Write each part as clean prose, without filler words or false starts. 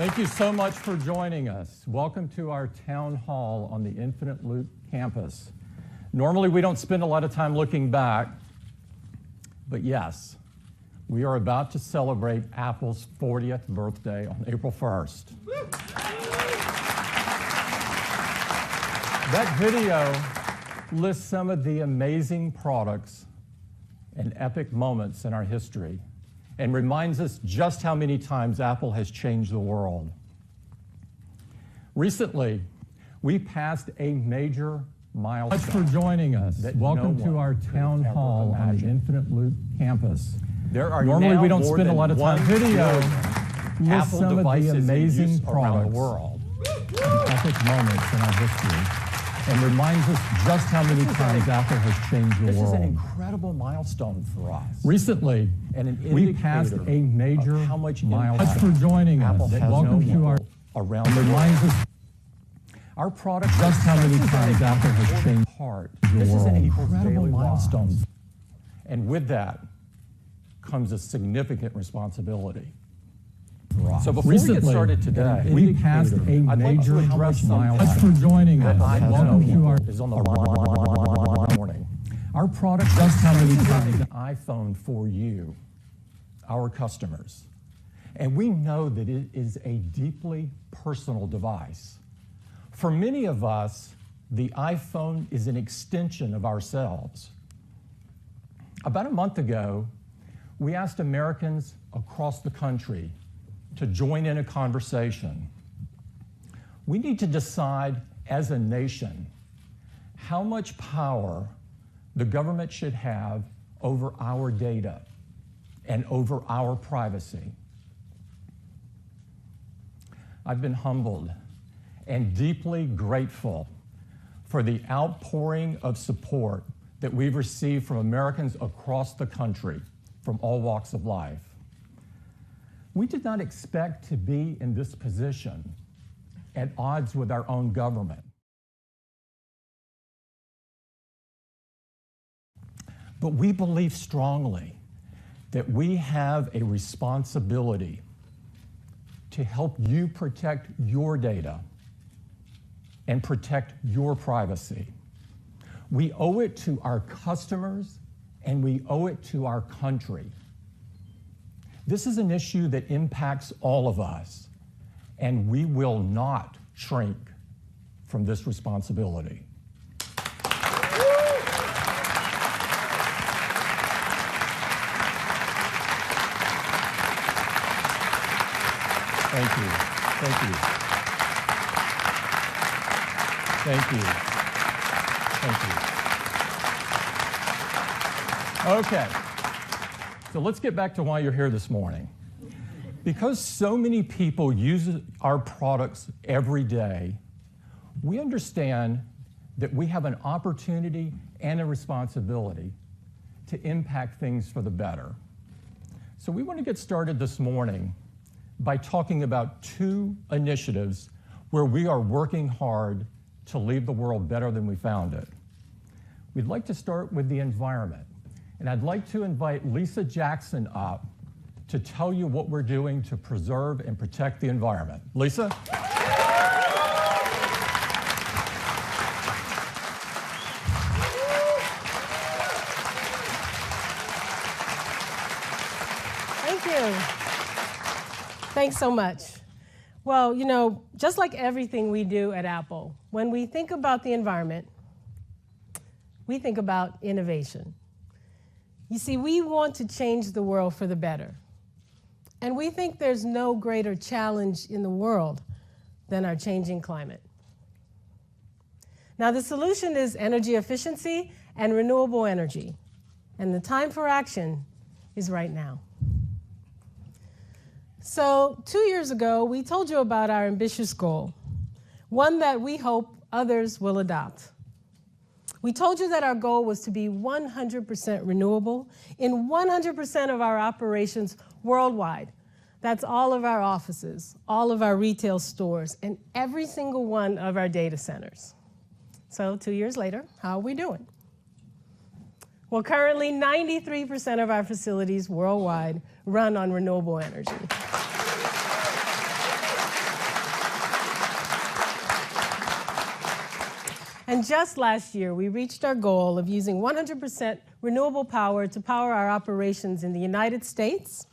Thank you so much for joining us. Welcome to our town hall on the Infinite Loop campus. Normally, we don't spend a lot of time looking back, but yes, we are about to celebrate Apple's 40th birthday on April 1st. That video lists some of the amazing products and epic moments in our history, and reminds us just how many times Apple has changed the world. Recently, we passed a major milestone. Thanks for joining us. Welcome to our town hall on the Infinite Loop campus. Normally we don't spend a lot of time. Video lists some of the amazing products and epic moments in our history, and reminds us just how many times Apple has changed the world. This is an incredible milestone for us. Recently, we passed a major how much milestone. Thanks for joining Apple us. has Welcome to our around and the reminds world. us our product just how many times Apple has changed the This is world. an incredible milestone. And with that comes a significant responsibility. So before we get started today, we passed a major milestone. Thanks for joining us. Welcome to our is on the morning. Our product just how many times an iPhone for you, our customers. And we know that it is a deeply personal device. For many of us, the iPhone is an extension of ourselves. About a month ago, we asked Americans across the country to join in a conversation. We need to decide as a nation how much power the government should have over our data and over our privacy. I've been humbled and deeply grateful for the outpouring of support that we've received from Americans across the country from all walks of life. We did not expect to be in this position at odds with our own government. But we believe strongly that we have a responsibility to help you protect your data and protect your privacy. We owe it to our customers and we owe it to our country. This is an issue that impacts all of us, and we will not shrink from this responsibility. Thank you. Thank you. Thank you. Thank you. Okay. So let's get back to why you're here this morning. Because so many people use our products every day, we understand that we have an opportunity and a responsibility to impact things for the better. So we want to get started this morning by talking about two initiatives where we are working hard to leave the world better than we found it. We'd like to start with the environment. And I'd like to invite Lisa Jackson up to tell you what we're doing to preserve and protect the environment. Lisa? Thank you. Thanks so much. Well, you know, just like everything we do at Apple, when we think about the environment, we think about innovation. You see, we want to change the world for the better. And we think there's no greater challenge in the world than our changing climate. Now, the solution is energy efficiency and renewable energy. And the time for action is right now. So 2 years ago, we told you about our ambitious goal, one that we hope others will adopt. We told you that our goal was to be 100% renewable in 100% of our operations worldwide. That's all of our offices, all of our retail stores, and every single one of our data centers. So 2 years later, how are we doing? Well, currently 93% of our facilities worldwide run on renewable energy. And just last year, we reached our goal of using 100% renewable power to power our operations in the United States,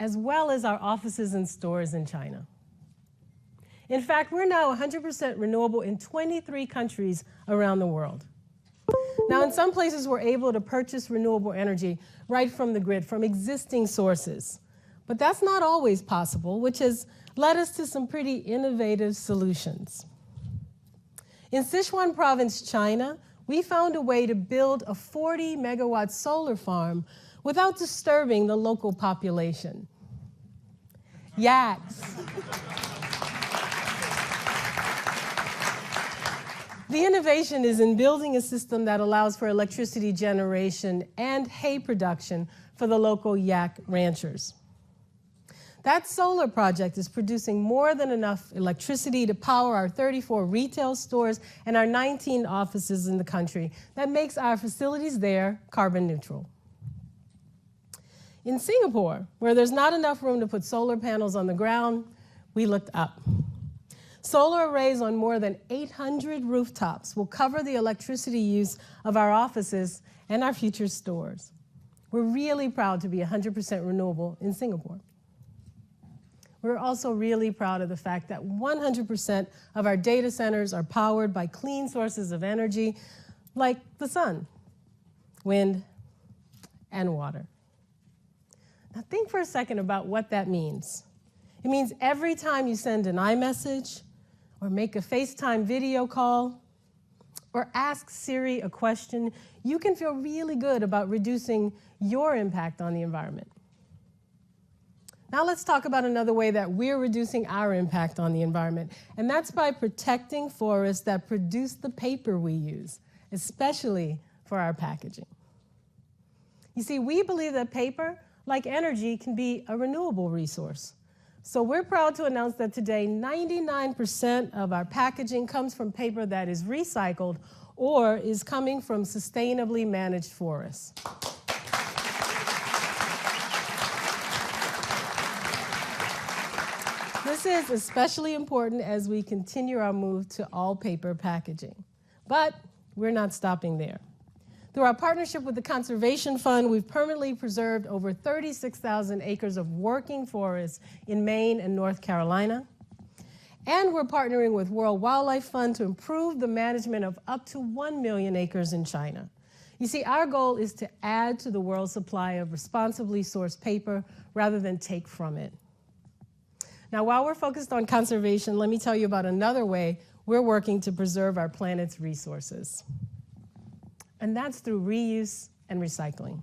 as well as our offices and stores in China. In fact, we're now 100% renewable in 23 countries around the world. Now, in some places, we're able to purchase renewable energy right from the grid, from existing sources. But that's not always possible, which has led us to some pretty innovative solutions. In Sichuan province, China, we found a way to build a 40-megawatt solar farm without disturbing the local population. Yaks. The innovation is in building a system that allows for electricity generation and hay production for the local yak ranchers. That solar project is producing more than enough electricity to power our 34 retail stores and our 19 offices in the country. That makes our facilities there carbon neutral. In Singapore, where there's not enough room to put solar panels on the ground, we looked up. Solar arrays on more than 800 rooftops will cover the electricity use of our offices and our future stores. We're really proud to be 100% renewable in Singapore. We're also really proud of the fact that 100% of our data centers are powered by clean sources of energy like the sun, wind, and water. Now think for a second about what that means. It means every time you send an iMessage, or make a FaceTime video call, or ask Siri a question, you can feel really good about reducing your impact on the environment. Now let's talk about another way that we're reducing our impact on the environment, and that's by protecting forests that produce the paper we use, especially for our packaging. You see, we believe that paper, like energy, can be a renewable resource. So we're proud to announce that today 99% of our packaging comes from paper that is recycled or is coming from sustainably managed forests. This is especially important as we continue our move to all paper packaging. But we're not stopping there. Through our partnership with the Conservation Fund, we've permanently preserved over 36,000 acres of working forests in Maine and North Carolina. And we're partnering with World Wildlife Fund to improve the management of up to 1 million acres in China. You see, our goal is to add to the world's supply of responsibly sourced paper rather than take from it. Now, while we're focused on conservation, let me tell you about another way we're working to preserve our planet's resources. And that's through reuse and recycling.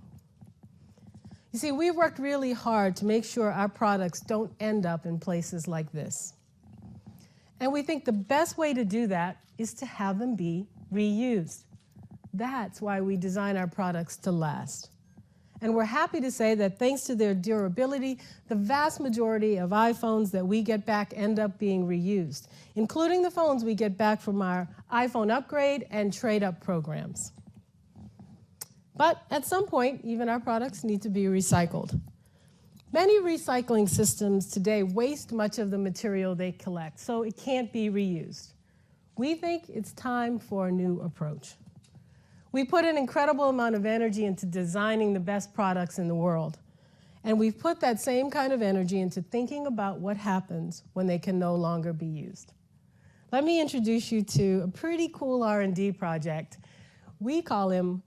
You see, we've worked really hard to make sure our products don't end up in places like this. And we think the best way to do that is to have them be reused. That's why we design our products to last. And we're happy to say that thanks to their durability, the vast majority of iPhones that we get back end up being reused, including the phones we get back from our iPhone upgrade and trade-up programs. But at some point, even our products need to be recycled. Many recycling systems today waste much of the material they collect, so it can't be reused. We think it's time for a new approach. We put an incredible amount of energy into designing the best products in the world, and we've put that same kind of energy into thinking about what happens when they can no longer be used. Let me introduce you to a pretty cool R&D project. We call him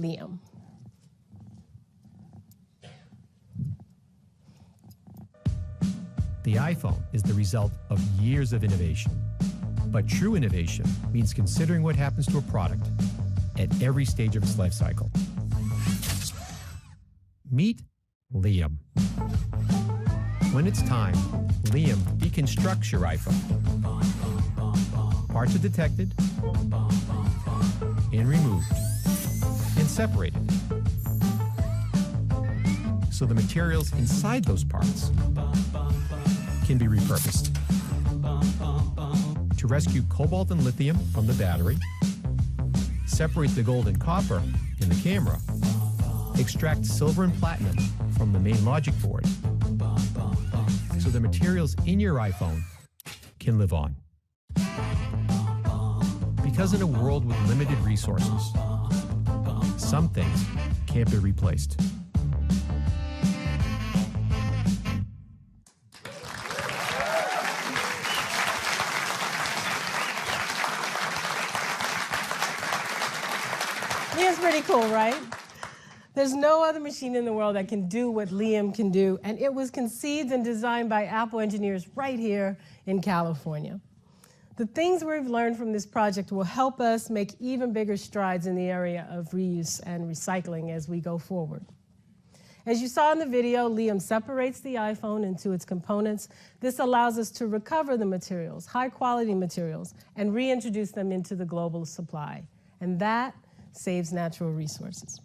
Liam. The iPhone is the result of years of innovation. But true innovation means considering what happens to a product at every stage of its life cycle. Meet Liam. When it's time, Liam deconstructs your iPhone. Parts are detected and removed and separated, so the materials inside those parts can be repurposed. To rescue cobalt and lithium from the battery, separate the gold and copper in the camera, extract silver and platinum from the main logic board, so the materials in your iPhone can live on. Because in a world with limited resources, some things can't be replaced. Liam's pretty cool, right? There's no other machine in the world that can do what Liam can do, and it was conceived and designed by Apple engineers right here in California. The things we've learned from this project will help us make even bigger strides in the area of reuse and recycling as we go forward. As you saw in the video, Liam separates the iPhone into its components. This allows us to recover the materials, high-quality materials, and reintroduce them into the global supply. And that saves natural resources.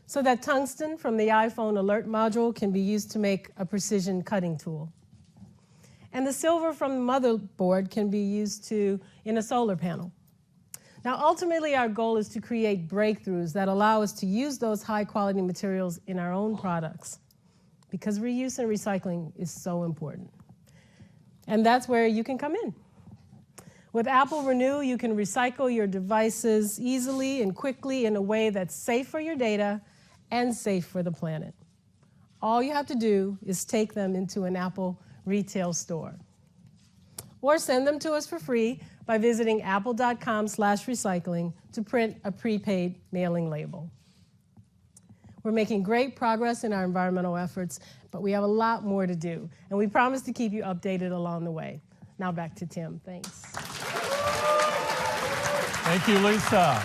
So that tungsten from the iPhone alert module can be used to make a precision cutting tool. And the silver from the motherboard can be used in a solar panel. Now, ultimately, our goal is to create breakthroughs that allow us to use those high-quality materials in our own products, because reuse and recycling is so important. And that's where you can come in. With Apple Renew, you can recycle your devices easily and quickly in a way that's safe for your data and safe for the planet. All you have to do is take them into an Apple retail store, or send them to us for free by visiting apple.com/recycling to print a prepaid mailing label. We're making great progress in our environmental efforts, but we have a lot more to do, and we promise to keep you updated along the way. Now back to Tim. Thanks. Thank you, Lisa.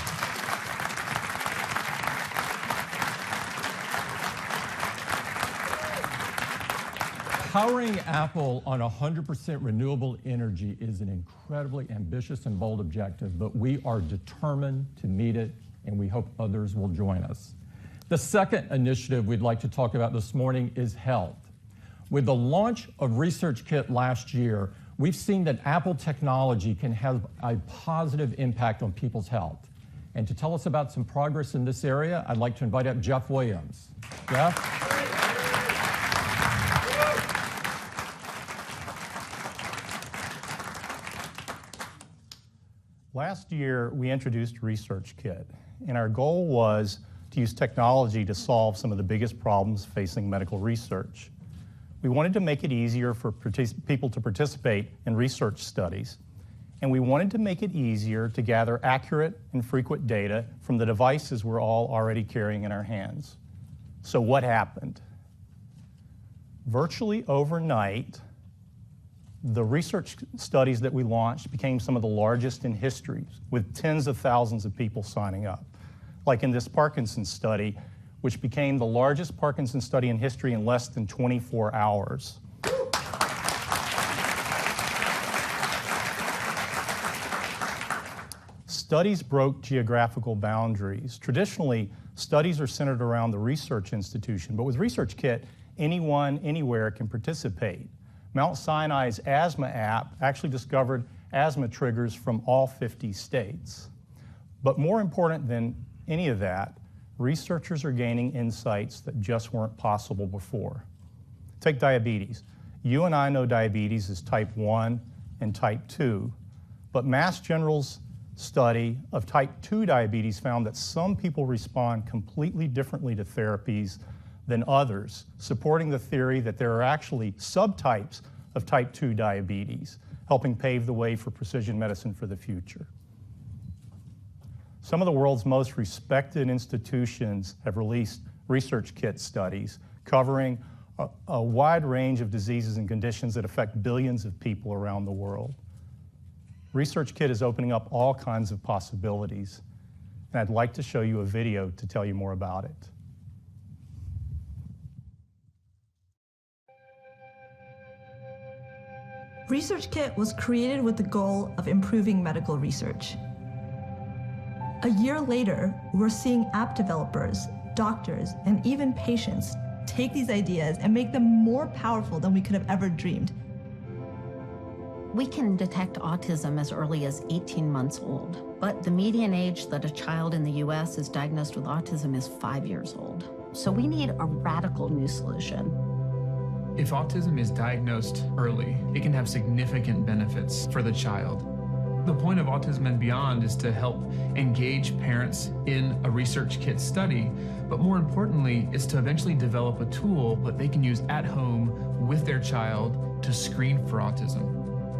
Powering Apple on 100% renewable energy is an incredibly ambitious and bold objective, but we are determined to meet it, and we hope others will join us. The second initiative we'd like to talk about this morning is health. With the launch of ResearchKit last year, we've seen that Apple technology can have a positive impact on people's health. And to tell us about some progress in this area, I'd like to invite up Jeff Williams. Jeff? Last year, we introduced ResearchKit, and our goal was to use technology to solve some of the biggest problems facing medical research. We wanted to make it easier for people to participate in research studies, and we wanted to make it easier to gather accurate and frequent data from the devices we're all already carrying in our hands. So what happened? Virtually overnight, the research studies that we launched became some of the largest in history, with tens of thousands of people signing up. Like in this Parkinson's study, which became the largest Parkinson's study in history in less than 24 hours. Studies broke geographical boundaries. Traditionally, studies are centered around the research institution, but with ResearchKit, anyone, anywhere can participate. Mount Sinai's asthma app actually discovered asthma triggers from all 50 states. But more important than any of that, researchers are gaining insights that just weren't possible before. Take diabetes. You and I know diabetes is type 1 and type 2, but Mass General's study of type 2 diabetes found that some people respond completely differently to therapies than others, supporting the theory that there are actually subtypes of type 2 diabetes, helping pave the way for precision medicine for the future. Some of the world's most respected institutions have released ResearchKit studies covering a wide range of diseases and conditions that affect billions of people around the world. ResearchKit is opening up all kinds of possibilities, and I'd like to show you a video to tell you more about it. ResearchKit was created with the goal of improving medical research. A year later, we're seeing app developers, doctors, and even patients take these ideas and make them more powerful than we could have ever dreamed. We can detect autism as early as 18 months old, but the median age that a child in the US is diagnosed with autism is 5 years old. So we need a radical new solution. If autism is diagnosed early, it can have significant benefits for the child. The point of Autism and Beyond is to help engage parents in a ResearchKit study, but more importantly, is to eventually develop a tool that they can use at home with their child to screen for autism.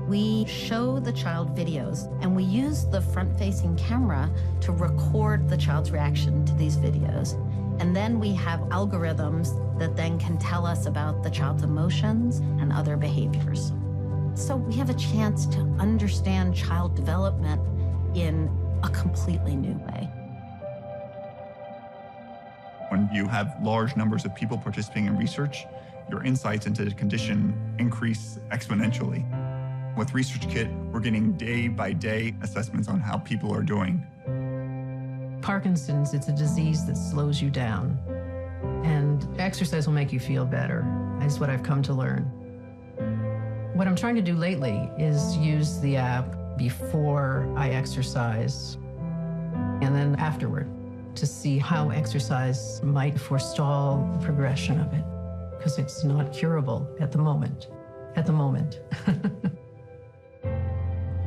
We show the child videos, and we use the front-facing camera to record the child's reaction to these videos. And then we have algorithms that then can tell us about the child's emotions and other behaviors. So we have a chance to understand child development in a completely new way. When you have large numbers of people participating in research, your insights into the condition increase exponentially. With ResearchKit, we're getting day-by-day assessments on how people are doing. Parkinson's, it's a disease that slows you down, and exercise will make you feel better. That's what I've come to learn. What I'm trying to do lately is use the app before I exercise and then afterward to see how exercise might forestall the progression of it, because it's not curable at the moment.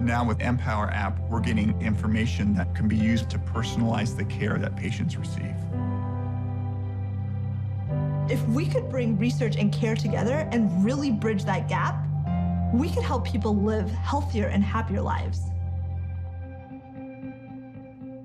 Now with Empower app, we're getting information that can be used to personalize the care that patients receive. If we could bring research and care together and really bridge that gap, we could help people live healthier and happier lives.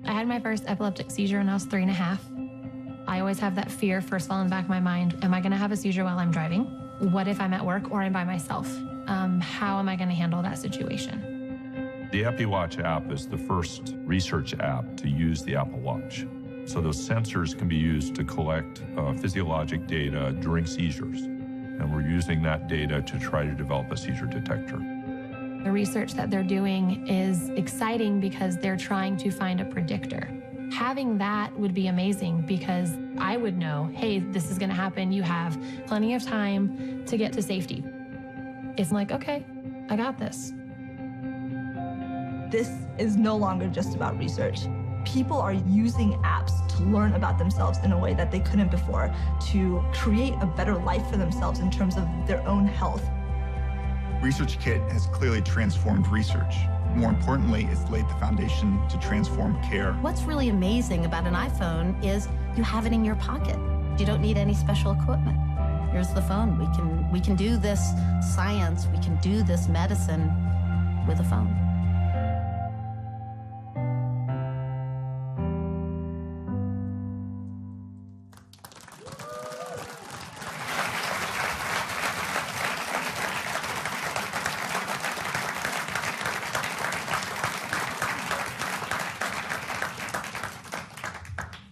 I had my first epileptic seizure when I was 3.5. I always have that fear first of all in the back of my mind. Am I gonna have a seizure while I'm driving? What if I'm at work or I'm by myself? How am I gonna handle that situation? The EpiWatch app is the first research app to use the Apple Watch. So those sensors can be used to collect physiologic data during seizures. And we're using that data to try to develop a seizure detector. The research that they're doing is exciting because they're trying to find a predictor. Having that would be amazing because I would know, hey, this is gonna happen. You have plenty of time to get to safety. It's like, okay, I got this. This is no longer just about research. People are using apps to learn about themselves in a way that they couldn't before, to create a better life for themselves in terms of their own health. ResearchKit has clearly transformed research. More importantly, it's laid the foundation to transform care. What's really amazing about an iPhone is you have it in your pocket. You don't need any special equipment. Here's the phone. We can do this science, we can do this medicine with a phone.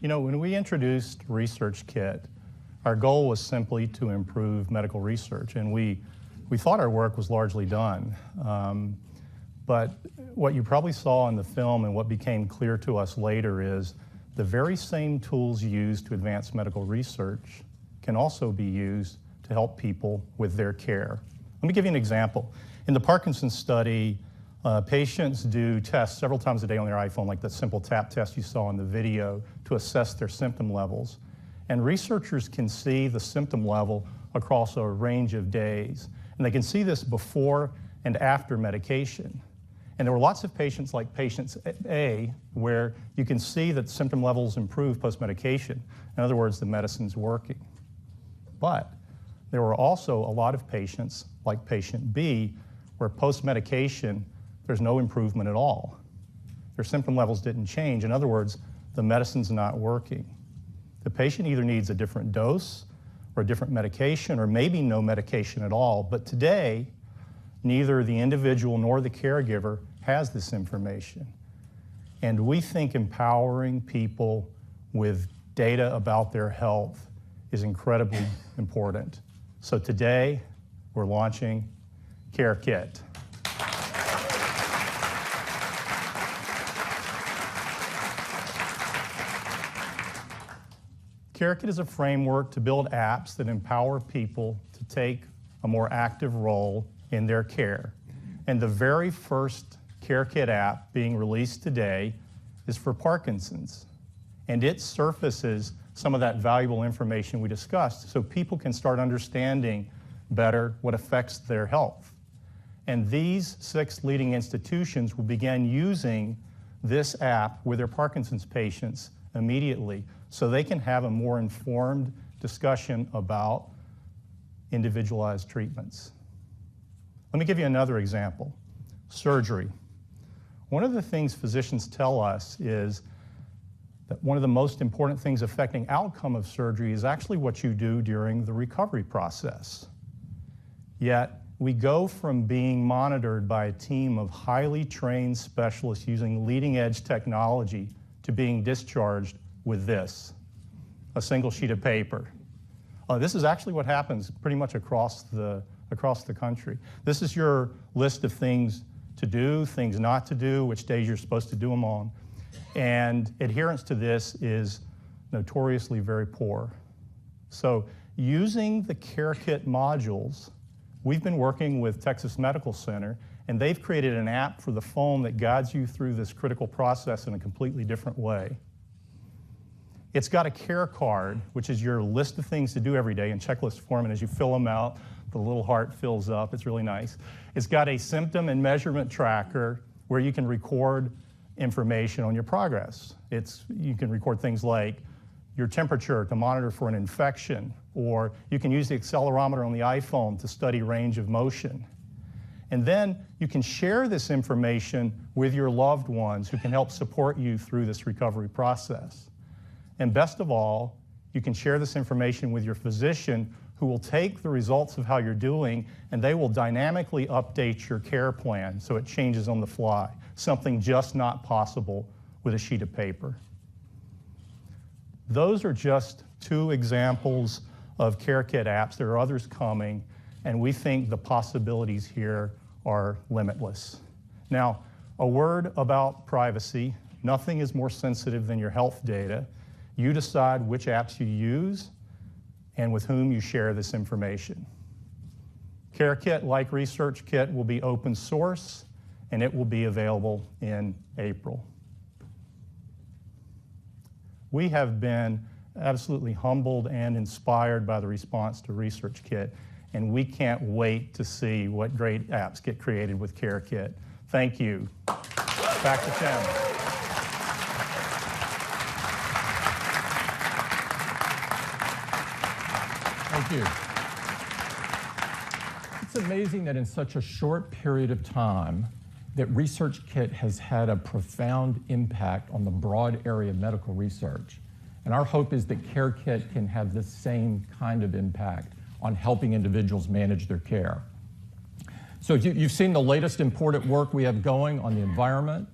You know, when we introduced ResearchKit, our goal was simply to improve medical research, and we thought our work was largely done. But what you probably saw in the film and what became clear to us later is the very same tools used to advance medical research can also be used to help people with their care. Let me give you an example. In the Parkinson's study, patients do tests several times a day on their iPhone, like the simple tap test you saw in the video, to assess their symptom levels. And researchers can see the symptom level across a range of days. And they can see this before and after medication. And there were lots of patients like patient A, where you can see that symptom levels improve post-medication. In other words, the medicine's working. But there were also a lot of patients like patient B, where post-medication, there's no improvement at all. Their symptom levels didn't change. In other words, the medicine's not working. The patient either needs a different dose or a different medication or maybe no medication at all. But today, neither the individual nor the caregiver has this information. And we think empowering people with data about their health is incredibly important. So today, we're launching CareKit. CareKit is a framework to build apps that empower people to take a more active role in their care. And the very first CareKit app being released today is for Parkinson's. And it surfaces some of that valuable information we discussed so people can start understanding better what affects their health. And these 6 leading institutions will begin using this app with their Parkinson's patients immediately so they can have a more informed discussion about individualized treatments. Let me give you another example. Surgery. One of the things physicians tell us is that one of the most important things affecting outcome of surgery is actually what you do during the recovery process. Yet, we go from being monitored by a team of highly trained specialists using leading-edge technology to being discharged with this, a single sheet of paper. This is actually what happens pretty much across the country. This is your list of things to do, things not to do, which days you're supposed to do them on. And adherence to this is notoriously very poor. So using the CareKit modules, we've been working with Texas Medical Center, and they've created an app for the phone that guides you through this critical process in a completely different way. It's got a care card, which is your list of things to do every day in checklist form, and as you fill them out, the little heart fills up. It's really nice. It's got a symptom and measurement tracker where you can record information on your progress. You can record things like your temperature to monitor for an infection, or you can use the accelerometer on the iPhone to study range of motion. And then you can share this information with your loved ones who can help support you through this recovery process. And best of all, you can share this information with your physician who will take the results of how you're doing and they will dynamically update your care plan so it changes on the fly, something just not possible with a sheet of paper. Those are just 2 examples of CareKit apps. There are others coming, and we think the possibilities here are limitless. Now, a word about privacy. Nothing is more sensitive than your health data. You decide which apps you use and with whom you share this information. CareKit, like ResearchKit, will be open source, and it will be available in April. We have been absolutely humbled and inspired by the response to ResearchKit, and we can't wait to see what great apps get created with CareKit. Thank you. Back to Tim. Thank you. It's amazing that in such a short period of time that ResearchKit has had a profound impact on the broad area of medical research. And our hope is that CareKit can have the same kind of impact on helping individuals manage their care. So you've seen the latest important work we have going on the environment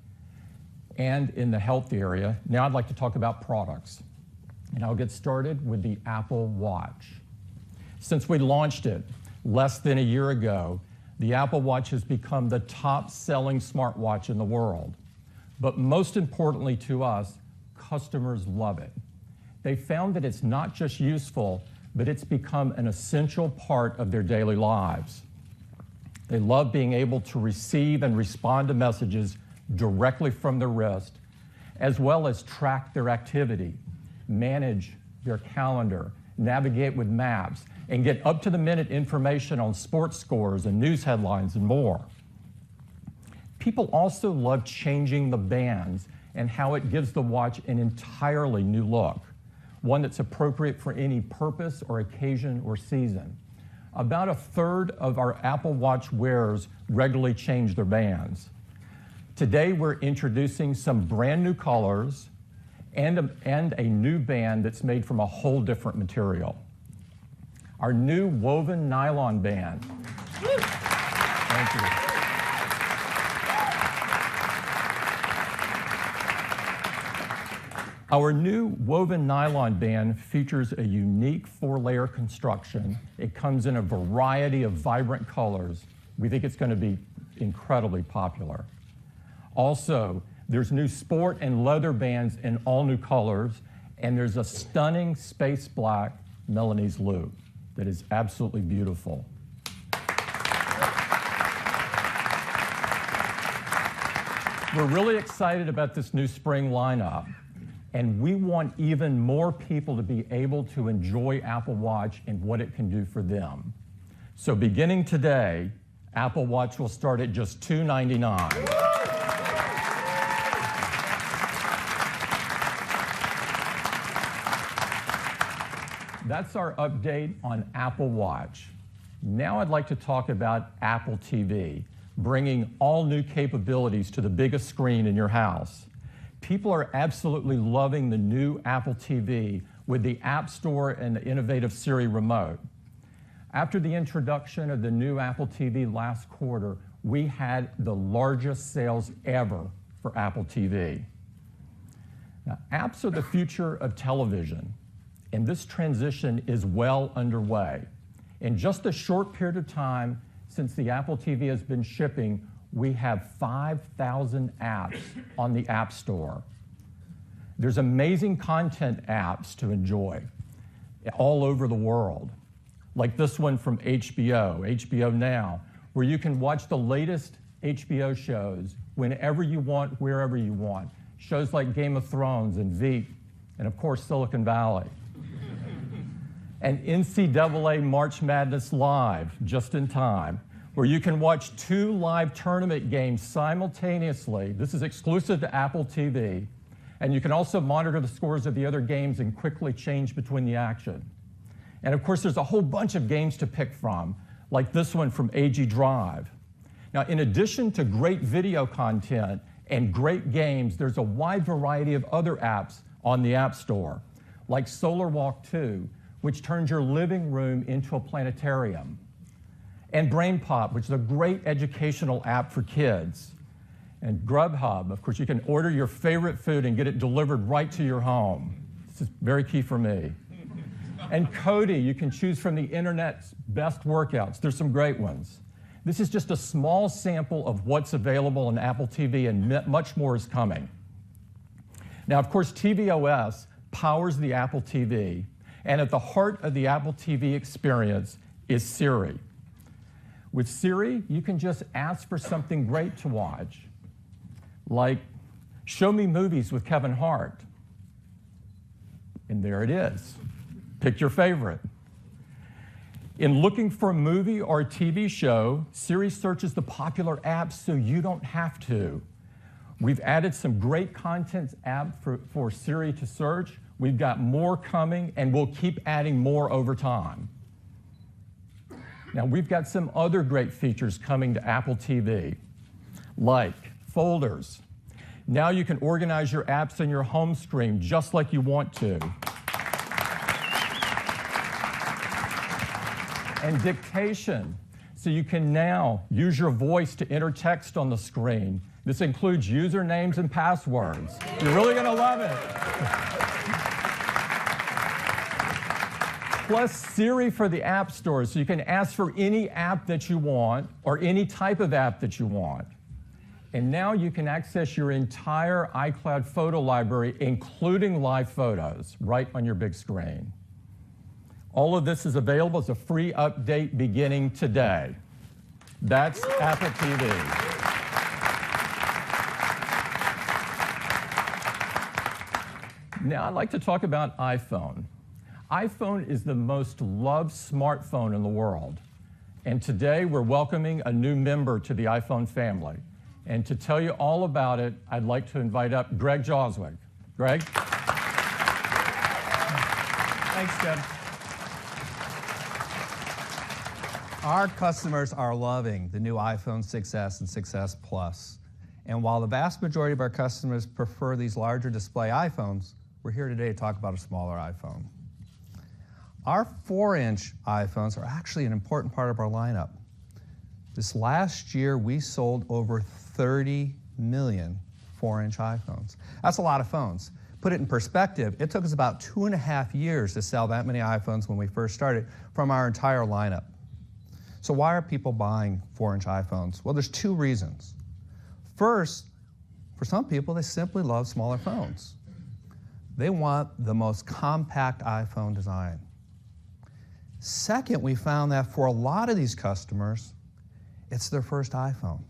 and in the health area. Now I'd like to talk about products. And I'll get started with the Apple Watch. Since we launched it less than a year ago, the Apple Watch has become the top-selling smartwatch in the world. But most importantly to us, customers love it. They found that it's not just useful, but it's become an essential part of their daily lives. They love being able to receive and respond to messages directly from their wrist, as well as track their activity, manage their calendar, navigate with maps, and get up-to-the-minute information on sports scores and news headlines and more. People also love changing the bands and how it gives the watch an entirely new look, one that's appropriate for any purpose or occasion or season. About a third of our Apple Watch wearers regularly change their bands. Today, we're introducing some brand new colors and a new band that's made from a whole different material. Our new woven nylon band. Thank you. Our new woven nylon band features a unique 4-layer construction. It comes in a variety of vibrant colors. We think it's going to be incredibly popular. Also, there's new sport and leather bands in all new colors, and there's a stunning space black Milanese loop that is absolutely beautiful. We're really excited about this new spring lineup, and we want even more people to be able to enjoy Apple Watch and what it can do for them. So beginning today, Apple Watch will start at just $299. That's our update on Apple Watch. Now I'd like to talk about Apple TV, bringing all new capabilities to the biggest screen in your house. People are absolutely loving the new Apple TV with the App Store and the innovative Siri remote. After the introduction of the new Apple TV last quarter, we had the largest sales ever for Apple TV. Now, apps are the future of television, and this transition is well underway. In just a short period of time since the Apple TV has been shipping, we have 5,000 apps on the App Store. There's amazing content apps to enjoy all over the world, like this one from HBO Now, where you can watch the latest HBO shows whenever you want, wherever you want. Shows like Game of Thrones and Veep, and of course Silicon Valley. And NCAA March Madness Live, just in time, where you can watch 2 live tournament games simultaneously. This is exclusive to Apple TV. And you can also monitor the scores of the other games and quickly change between the action. And of course, there's a whole bunch of games to pick from, like this one from AG Drive. Now, in addition to great video content and great games, there's a wide variety of other apps on the App Store, like Solar Walk 2, which turns your living room into a planetarium, and Brain Pop, which is a great educational app for kids, and Grubhub. Of course, you can order your favorite food and get it delivered right to your home. This is very key for me. And Cody, you can choose from the internet's best workouts. There's some great ones. This is just a small sample of what's available on Apple TV, and much more is coming. Now, of course, tvOS powers the Apple TV, and at the heart of the Apple TV experience is Siri. With Siri, you can just ask for something great to watch, like show me movies with Kevin Hart. And there it is. Pick your favorite. In looking for a movie or a TV show, Siri searches the popular apps so you don't have to. We've added some great content apps for Siri to search. We've got more coming, and we'll keep adding more over time. Now, we've got some other great features coming to Apple TV, like folders. Now you can organize your apps in your home screen just like you want to. And dictation, so you can now use your voice to enter text on the screen. This includes usernames and passwords. You're really gonna love it. Plus Siri for the App Store, so you can ask for any app that you want or any type of app that you want. And now you can access your entire iCloud photo library, including live photos, right on your big screen. All of this is available as a free update beginning today. That's Apple TV. Now I'd like to talk about iPhone. iPhone is the most loved smartphone in the world. And today we're welcoming a new member to the iPhone family. And to tell you all about it, I'd like to invite up Greg Joswick. Greg? Thanks, Tim. Our customers are loving the new iPhone 6S and 6S Plus. And while the vast majority of our customers prefer these larger display iPhones, we're here today to talk about a smaller iPhone. Our 4-inch iPhones are actually an important part of our lineup. This last year, we sold over 30 million 4-inch iPhones. That's a lot of phones. Put it in perspective, it took us about 2.5 years to sell that many iPhones when we first started from our entire lineup. So why are people buying 4-inch iPhones? Well, there's 2 reasons. First, for some people, they simply love smaller phones. They want the most compact iPhone design. Second, we found that for a lot of these customers, it's their first iPhone.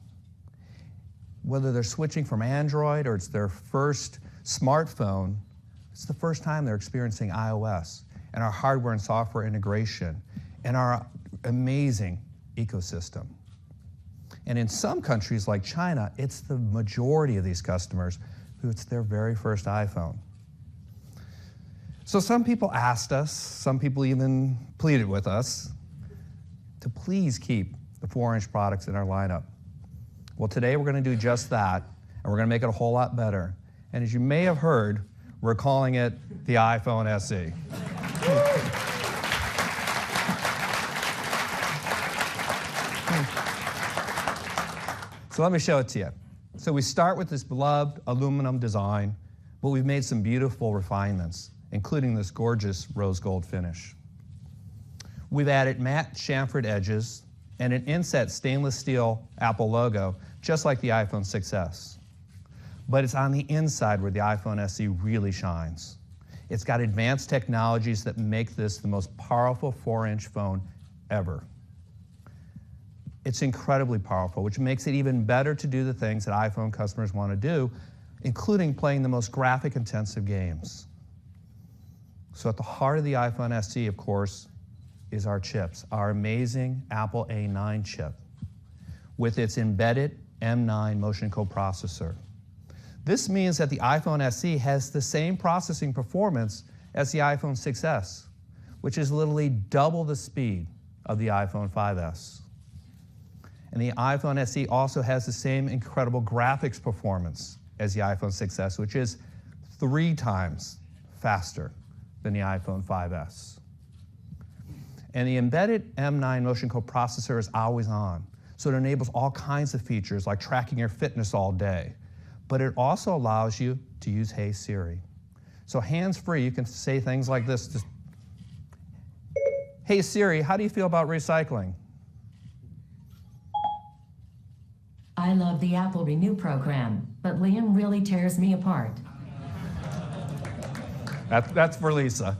Whether they're switching from Android or it's their first smartphone, it's the first time they're experiencing iOS and our hardware and software integration and our amazing ecosystem. And in some countries like China, it's the majority of these customers who it's their very first iPhone. So some people asked us, some people even pleaded with us to please keep the 4-inch products in our lineup. Well, today we're going to do just that, and we're going to make it a whole lot better. And as you may have heard, we're calling it the iPhone SE. So let me show it to you. So we start with this beloved aluminum design, but we've made some beautiful refinements, including this gorgeous rose gold finish. We've added matte chamfered edges and an inset stainless steel Apple logo, just like the iPhone 6s. But it's on the inside where the iPhone SE really shines. It's got advanced technologies that make this the most powerful 4-inch phone ever. It's incredibly powerful, which makes it even better to do the things that iPhone customers want to do, including playing the most graphic-intensive games. So at the heart of the iPhone SE, of course, is our chips, our amazing Apple A9 chip with its embedded M9 motion coprocessor. This means that the iPhone SE has the same processing performance as the iPhone 6s, which is literally double the speed of the iPhone 5s. And the iPhone SE also has the same incredible graphics performance as the iPhone 6s, which is 3 times faster than the iPhone 5s. And the embedded M9 motion coprocessor is always on, so it enables all kinds of features like tracking your fitness all day. But it also allows you to use Hey Siri. So hands-free, you can say things like this. Just, Hey Siri, how do you feel about recycling? I love the Apple Renew program, but Liam really tears me apart. That's for Lisa.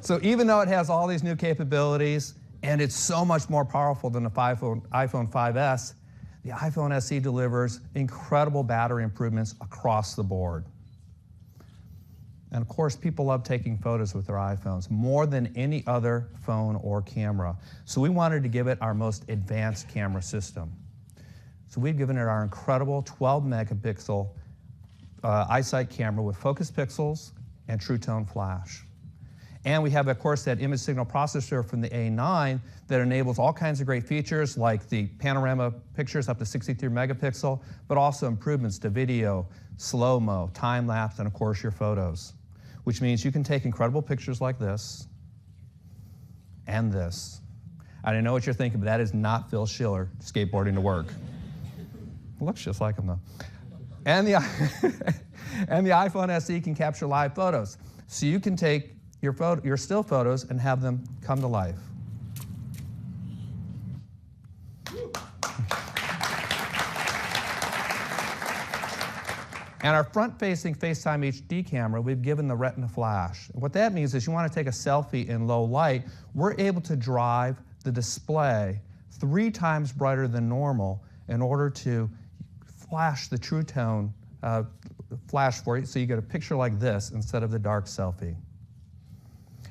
So even though it has all these new capabilities, and it's so much more powerful than the iPhone 5s, the iPhone SE delivers incredible battery improvements across the board. And of course, people love taking photos with their iPhones more than any other phone or camera. So we wanted to give it our most advanced camera system. So we've given it our incredible 12 megapixel iSight camera with focus pixels and True Tone flash. And we have, of course, that image signal processor from the A9 that enables all kinds of great features like the panorama pictures up to 63 megapixel, but also improvements to video, slow-mo, time-lapse, and of course your photos, which means you can take incredible pictures like this and this. I don't know what you're thinking, but that is not Phil Schiller skateboarding to work. It looks just like him, though. And the iPhone SE can capture live photos. So you can take your still photos and have them come to life. And our front-facing FaceTime HD camera, we've given the Retina Flash. And what that means is you want to take a selfie in low light, we're able to drive the display 3 times brighter than normal in order to flash the True Tone flash for you, so you get a picture like this instead of the dark selfie.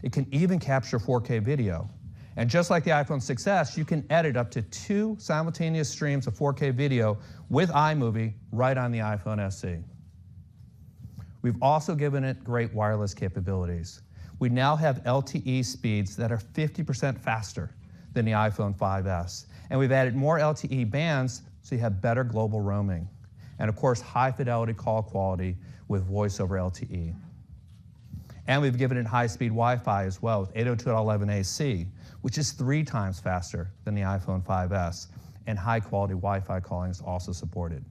It can even capture 4K video. And just like the iPhone 6s, you can edit up to 2 simultaneous streams of 4K video with iMovie right on the iPhone SE. We've also given it great wireless capabilities. We now have LTE speeds that are 50% faster than the iPhone 5s. And we've added more LTE bands so you have better global roaming. And of course, high fidelity call quality with voice over LTE. And we've given it high-speed Wi-Fi as well with 802.11ac, which is 3 times faster than the iPhone 5s. And high-quality Wi-Fi calling is also supported.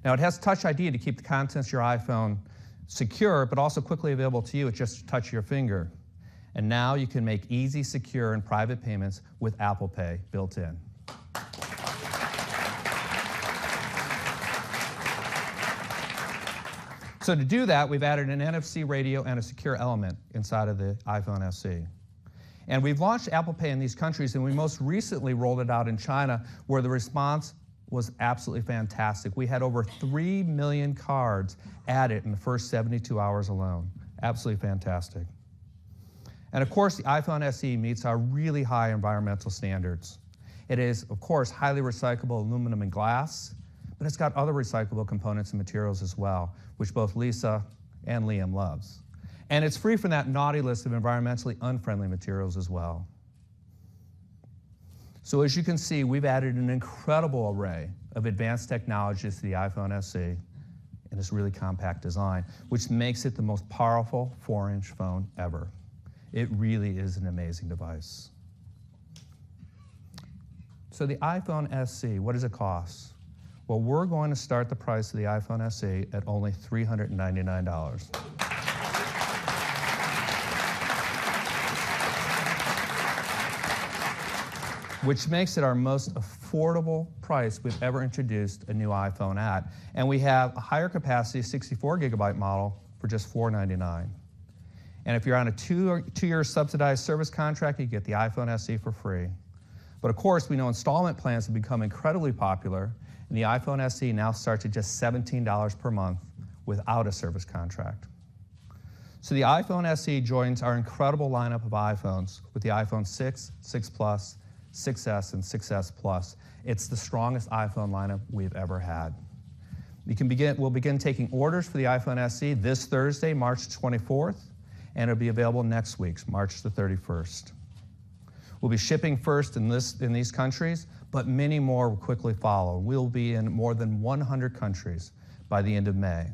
Now, it has Touch ID to keep the contents of your iPhone secure, but also quickly available to you with just a touch of your finger. And now you can make easy, secure, and private payments with Apple Pay built in. So to do that, we've added an NFC radio and a secure element inside of the iPhone SE. And we've launched Apple Pay in these countries, and we most recently rolled it out in China, where the response was absolutely fantastic. We had over 3 million cards added in the first 72 hours alone. Absolutely fantastic. And of course, the iPhone SE meets our really high environmental standards. It is, of course, highly recyclable aluminum and glass, but it's got other recyclable components and materials as well, which both Lisa and Liam loves. And it's free from that naughty list of environmentally unfriendly materials as well. So as you can see, we've added an incredible array of advanced technologies to the iPhone SE in this really compact design, which makes it the most powerful 4-inch phone ever. It really is an amazing device. So the iPhone SE, what does it cost? Well, we're going to start the price of the iPhone SE at only $399. Which makes it our most affordable price we've ever introduced a new iPhone at. And we have a higher capacity 64GB model for just $499. And if you're on a two-year subsidized service contract, you get the iPhone SE for free. But of course, we know installment plans have become incredibly popular, and the iPhone SE now starts at just $17 per month without a service contract. So the iPhone SE joins our incredible lineup of iPhones with the iPhone 6, 6 Plus, 6S, and 6S Plus. It's the strongest iPhone lineup we've ever had. We'll begin taking orders for the iPhone SE this Thursday, March 24th, and it'll be available next week, March the 31st. We'll be shipping first in these countries, but many more will quickly follow. We'll be in more than 100 countries by the end of May.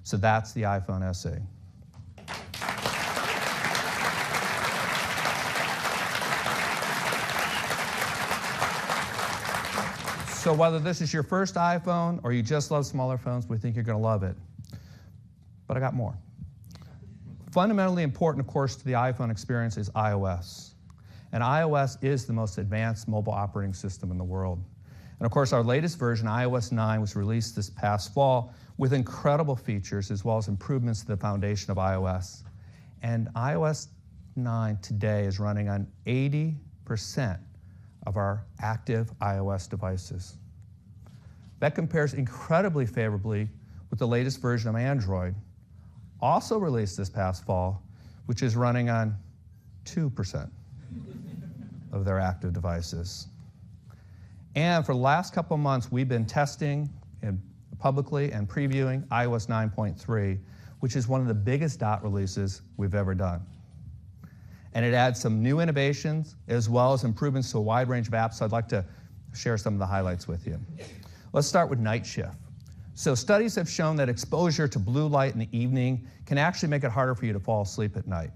So that's the iPhone SE. So whether this is your first iPhone or you just love smaller phones, we think you're going to love it. But I got more. Fundamentally important, of course, to the iPhone experience is iOS. And iOS is the most advanced mobile operating system in the world. And of course, our latest version, iOS 9, was released this past fall with incredible features as well as improvements to the foundation of iOS. And iOS 9 today is running on 80% of our active iOS devices. That compares incredibly favorably with the latest version of Android, also released this past fall, which is running on 2% of their active devices. And for the last couple of months, we've been testing publicly and previewing iOS 9.3, which is one of the biggest dot releases we've ever done. And it adds some new innovations as well as improvements to a wide range of apps. So I'd like to share some of the highlights with you. Let's start with night shift. So studies have shown that exposure to blue light in the evening can actually make it harder for you to fall asleep at night.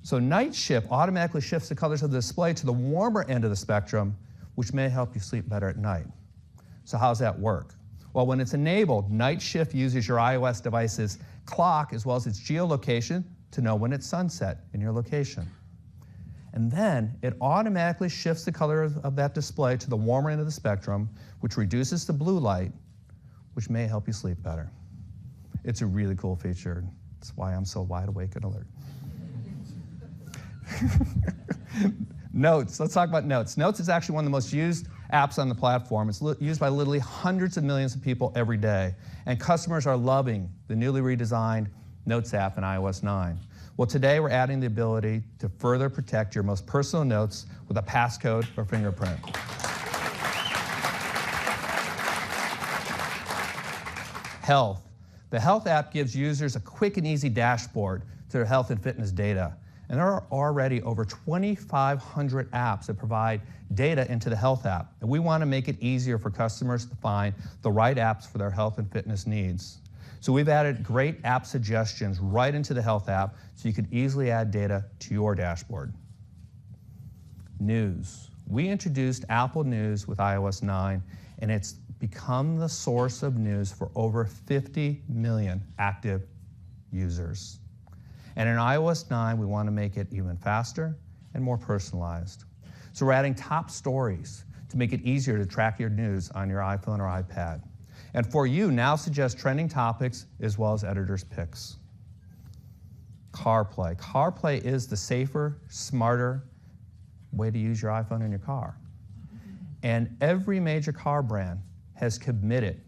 So night shift automatically shifts the colors of the display to the warmer end of the spectrum, which may help you sleep better at night. So how does that work? Well, when it's enabled, night shift uses your iOS device's clock as well as its geolocation to know when it's sunset in your location. And then it automatically shifts the color of that display to the warmer end of the spectrum, which reduces the blue light, which may help you sleep better. It's a really cool feature. That's why I'm so wide awake and alert. Notes, let's talk about Notes. Notes is actually one of the most used apps on the platform. It's used by literally hundreds of millions of people every day. And customers are loving the newly redesigned Notes app in iOS 9. Well, today we're adding the ability to further protect your most personal notes with a passcode or fingerprint. Health. The Health app gives users a quick and easy dashboard to their health and fitness data. And there are already over 2,500 apps that provide data into the Health app. And we want to make it easier for customers to find the right apps for their health and fitness needs. So we've added great app suggestions right into the Health app so you could easily add data to your dashboard. News. We introduced Apple News with iOS 9, and it's become the source of news for over 50 million active users. And in iOS 9, we want to make it even faster and more personalized. So we're adding top stories to make it easier to track your news on your iPhone or iPad. And for you, now suggest trending topics as well as editor's picks. CarPlay. CarPlay is the safer, smarter way to use your iPhone in your car. And every major car brand has committed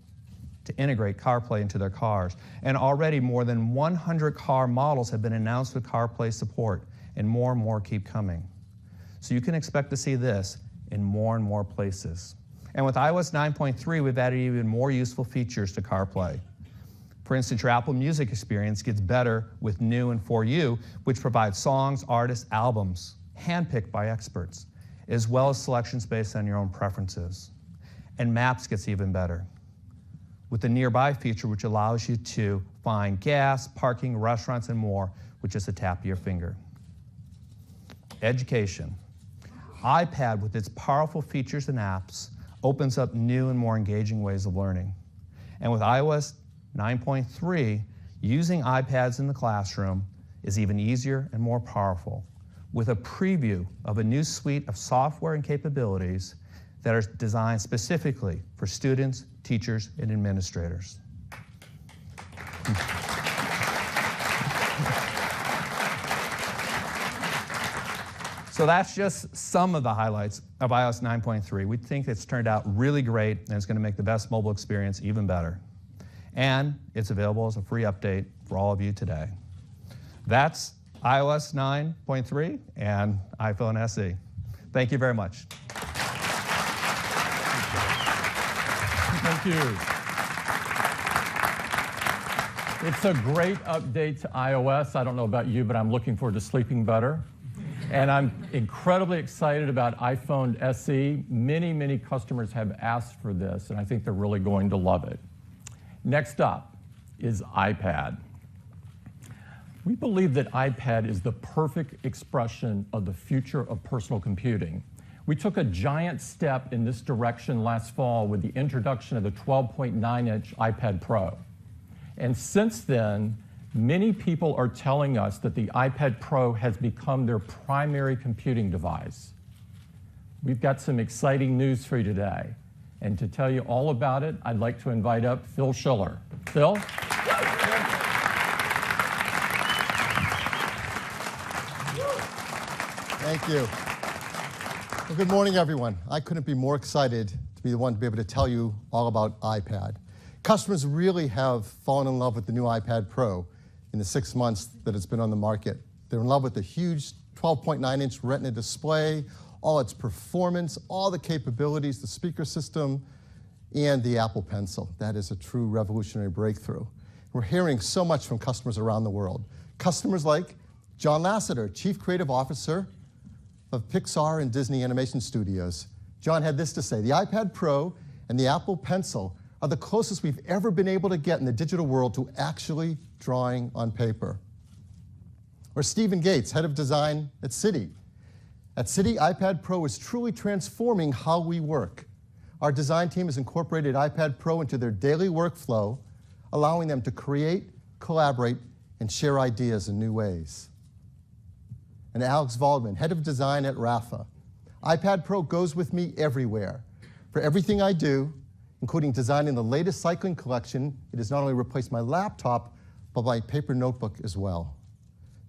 to integrate CarPlay into their cars. And already more than 100 car models have been announced with CarPlay support, and more keep coming. So you can expect to see this in more and more places. And with iOS 9.3, we've added even more useful features to CarPlay. For instance, your Apple Music experience gets better with New and For You, which provides songs, artists, albums, handpicked by experts, as well as selections based on your own preferences. And Maps gets even better with the Nearby feature, which allows you to find gas, parking, restaurants, and more with just a tap of your finger. Education. iPad, with its powerful features and apps, opens up new and more engaging ways of learning. And with iOS 9.3, using iPads in the classroom is even easier and more powerful, with a preview of a new suite of software and capabilities that are designed specifically for students, teachers, and administrators. So that's just some of the highlights of iOS 9.3. We think it's turned out really great, and it's going to make the best mobile experience even better. And it's available as a free update for all of you today. That's iOS 9.3 and iPhone SE. Thank you very much. Thank you. It's a great update to iOS. I don't know about you, but I'm looking forward to sleeping better. And I'm incredibly excited about iPhone SE. Many, many customers have asked for this, and I think they're really going to love it. Next up is iPad. We believe that iPad is the perfect expression of the future of personal computing. We took a giant step in this direction last fall with the introduction of the 12.9-inch iPad Pro. And since then, many people are telling us that the iPad Pro has become their primary computing device. We've got some exciting news for you today. And to tell you all about it, I'd like to invite up Phil Schiller. Phil? Thank you. Well, good morning, everyone. I couldn't be more excited to be the one to be able to tell you all about iPad. Customers really have fallen in love with the new iPad Pro in the 6 months that it's been on the market. They're in love with the huge 12.9-inch Retina display, all its performance, all the capabilities, the speaker system, and the Apple Pencil. That is a true revolutionary breakthrough. We're hearing so much from customers around the world. Customers like John Lasseter, Chief Creative Officer of Pixar and Disney Animation Studios. John had this to say: the iPad Pro and the Apple Pencil are the closest we've ever been able to get in the digital world to actually drawing on paper. Or Stephen Gates, head of design at Citi. At Citi, iPad Pro is truly transforming how we work. Our design team has incorporated iPad Pro into their daily workflow, allowing them to create, collaborate, and share ideas in new ways. And Alex Waldman, head of design at Rafa. iPad Pro goes with me everywhere. For everything I do, including designing the latest cycling collection, it has not only replaced my laptop, but my paper notebook as well.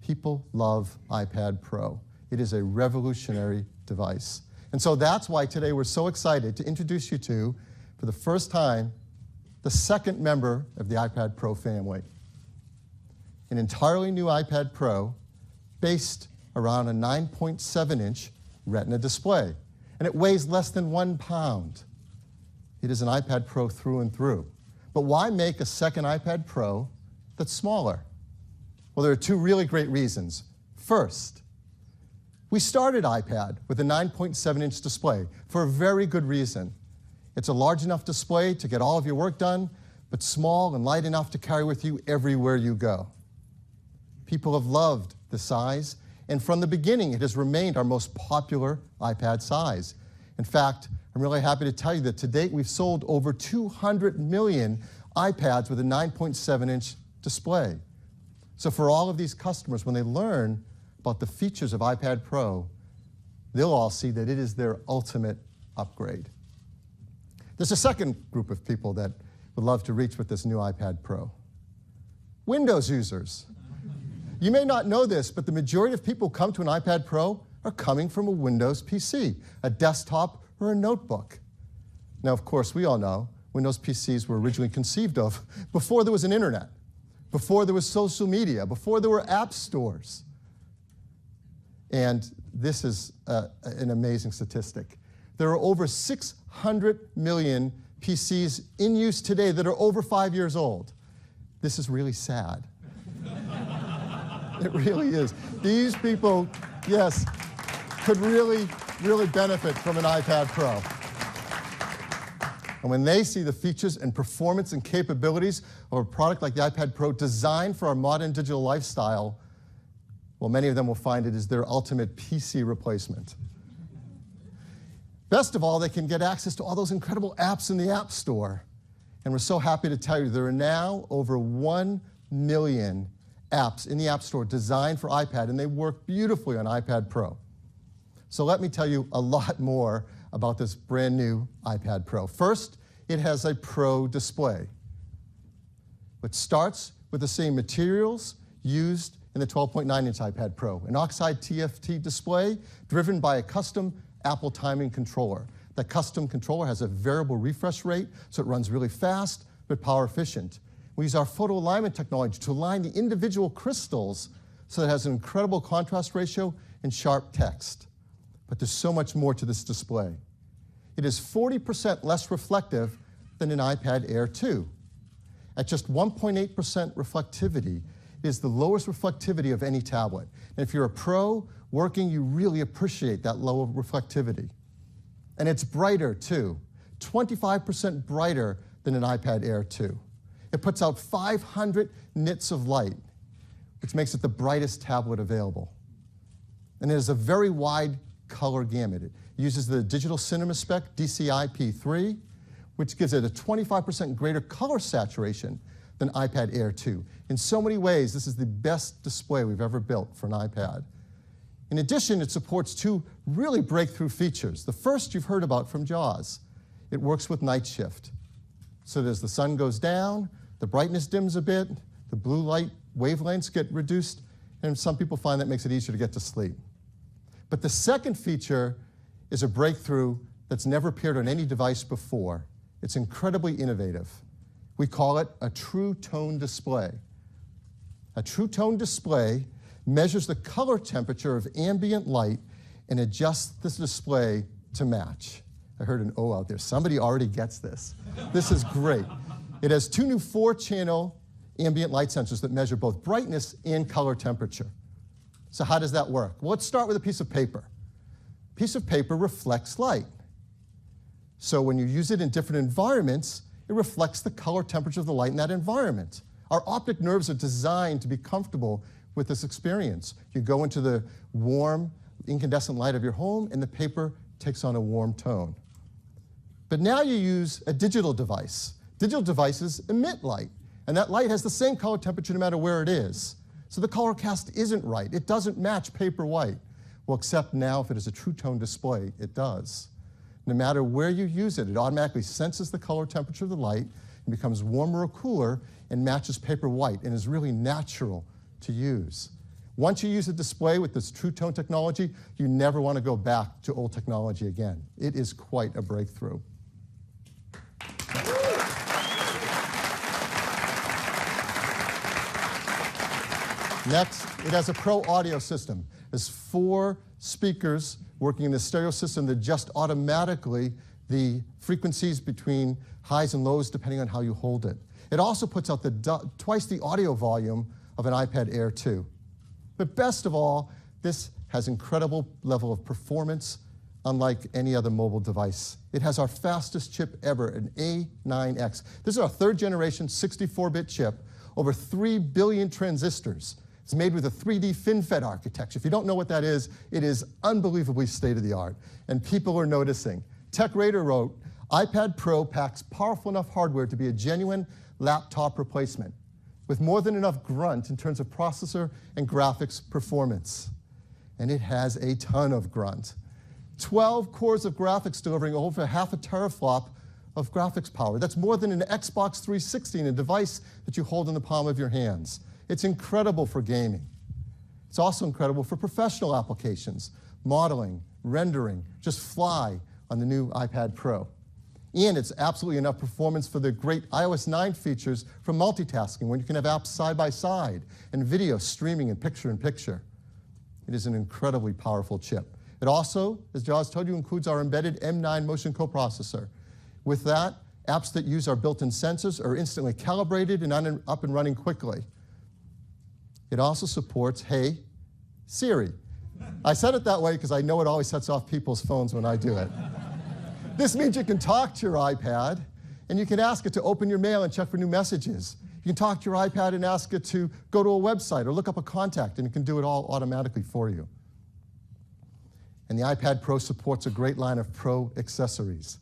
People love iPad Pro. It is a revolutionary device. And so that's why today we're so excited to introduce you to, for the first time, the second member of the iPad Pro family. An entirely new iPad Pro based around a 9.7-inch Retina display. And it weighs less than 1 pound. It is an iPad Pro through and through. But why make a second iPad Pro that's smaller? Well, there are two really great reasons. First, we started iPad with a 9.7-inch display for a very good reason. It's a large enough display to get all of your work done, but small and light enough to carry with you everywhere you go. People have loved the size, and from the beginning, it has remained our most popular iPad size. In fact, I'm really happy to tell you that to date, we've sold over 200 million iPads with a 9.7-inch display. So for all of these customers, when they learn about the features of iPad Pro, they'll all see that it is their ultimate upgrade. There's a second group of people that would love to reach with this new iPad Pro. Windows users. You may not know this, but the majority of people who come to an iPad Pro are coming from a Windows PC, a desktop, or a notebook. Now, of course, we all know Windows PCs were originally conceived of before there was an internet, before there was social media, before there were app stores. And this is an amazing statistic. There are over 600 million PCs in use today that are over 5 years old. This is really sad. It really is. These people, yes, could really benefit from an iPad Pro. And when they see the features and performance and capabilities of a product like the iPad Pro designed for our modern digital lifestyle, well, many of them will find it is their ultimate PC replacement. Best of all, they can get access to all those incredible apps in the App Store. And we're so happy to tell you there are now over 1 million apps in the App Store designed for iPad, and they work beautifully on iPad Pro. So let me tell you a lot more about this brand new iPad Pro. First, it has a Pro display. It starts with the same materials used in the 12.9-inch iPad Pro, an oxide TFT display driven by a custom Apple timing controller. That custom controller has a variable refresh rate, so it runs really fast but power efficient. We use our photo alignment technology to align the individual crystals so that it has an incredible contrast ratio and sharp text. But there's so much more to this display. It is 40% less reflective than an iPad Air 2. At just 1.8% reflectivity, it is the lowest reflectivity of any tablet. And if you're a pro working, you really appreciate that low reflectivity. And it's brighter too, 25% brighter than an iPad Air 2. It puts out 500 nits of light, which makes it the brightest tablet available. And it has a very wide color gamut. It uses the digital cinema spec DCI-P3, which gives it a 25% greater color saturation than iPad Air 2. In so many ways, this is the best display we've ever built for an iPad. In addition, it supports two really breakthrough features. The first you've heard about from JAWS. It works with night shift. So that as the sun goes down, the brightness dims a bit, the blue light wavelengths get reduced, and some people find that makes it easier to get to sleep. But the second feature is a breakthrough that's never appeared on any device before. It's incredibly innovative. We call it a true tone display. A true tone display measures the color temperature of ambient light and adjusts this display to match. I heard an O out there. Somebody already gets this. This is great. It has two new 4-channel ambient light sensors that measure both brightness and color temperature. So how does that work? Well, let's start with a piece of paper. A piece of paper reflects light. So when you use it in different environments, it reflects the color temperature of the light in that environment. Our optic nerves are designed to be comfortable with this experience. You go into the warm, incandescent light of your home, and the paper takes on a warm tone. But now you use a digital device. Digital devices emit light, and that light has the same color temperature no matter where it is. So the color cast isn't right. It doesn't match paper white. Well, except now if it is a true tone display, it does. No matter where you use it, it automatically senses the color temperature of the light and becomes warmer or cooler and matches paper white and is really natural to use. Once you use a display with this true tone technology, you never want to go back to old technology again. It is quite a breakthrough. Next, it has a Pro audio system. There's 4 speakers working in the stereo system that adjust automatically the frequencies between highs and lows depending on how you hold it. It also puts out twice the audio volume of an iPad Air 2. But best of all, this has incredible level of performance unlike any other mobile device. It has our fastest chip ever, an A9X. This is our 3rd generation 64-bit chip, over 3 billion transistors. It's made with a 3D FinFET architecture. If you don't know what that is, it is unbelievably state-of-the-art, and people are noticing. TechRadar wrote, iPad Pro packs powerful enough hardware to be a genuine laptop replacement, with more than enough grunt in terms of processor and graphics performance. And it has a ton of grunt. 12 cores of graphics delivering over half a teraflop of graphics power. That's more than an Xbox 360 in a device that you hold in the palm of your hands. It's incredible for gaming. It's also incredible for professional applications, modeling, rendering, just fly on the new iPad Pro. And it's absolutely enough performance for the great iOS 9 features for multitasking, when you can have apps side by side and video streaming in picture-in-picture. It is an incredibly powerful chip. It also, as Jaws told you, includes our embedded M9 motion coprocessor. With that, apps that use our built-in sensors are instantly calibrated and up and running quickly. It also supports Hey Siri. I said it that way because I know it always sets off people's phones when I do it. This means you can talk to your iPad, and you can ask it to open your mail and check for new messages. You can talk to your iPad and ask it to go to a website or look up a contact, and it can do it all automatically for you. And the iPad Pro supports a great line of Pro accessories.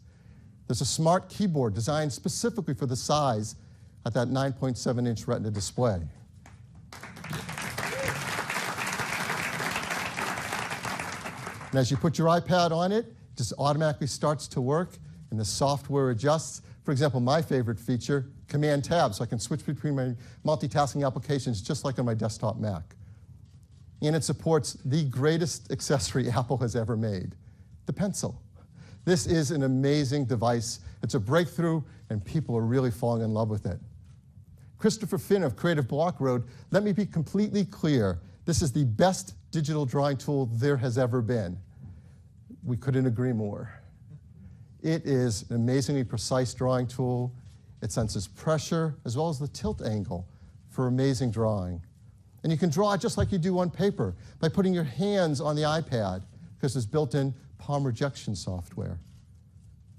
There's a smart keyboard designed specifically for the size at that 9.7-inch Retina display. And as you put your iPad on it, it just automatically starts to work, and the software adjusts. For example, my favorite feature, Command Tab, so I can switch between my multitasking applications just like on my desktop Mac. And it supports the greatest accessory Apple has ever made, the pencil. This is an amazing device. It's a breakthrough, and people are really falling in love with it. Christopher Finn of Creative Block wrote, "Let me be completely clear. This is the best digital drawing tool there has ever been." We couldn't agree more. It is an amazingly precise drawing tool. It senses pressure as well as the tilt angle for amazing drawing. And you can draw just like you do on paper by putting your hands on the iPad because there's built-in palm rejection software.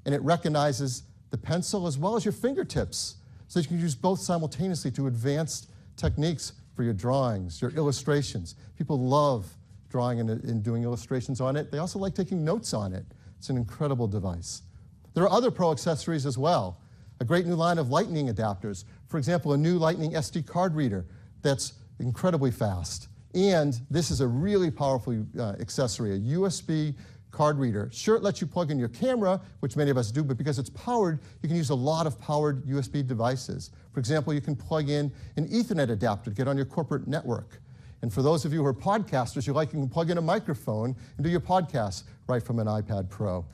And it recognizes the pencil as well as your fingertips, so you can use both simultaneously to advanced techniques for your drawings, your illustrations. People love drawing and doing illustrations on it. They also like taking notes on it. It's an incredible device. There are other Pro accessories as well. A great new line of Lightning adapters. For example, a new Lightning SD card reader that's incredibly fast. And this is a really powerful accessory, a USB card reader. Sure, it lets you plug in your camera, which many of us do, but because it's powered, you can use a lot of powered USB devices. For example, you can plug in an Ethernet adapter to get on your corporate network. And for those of you who are podcasters, you can plug in a microphone and do your podcast right from an iPad Pro.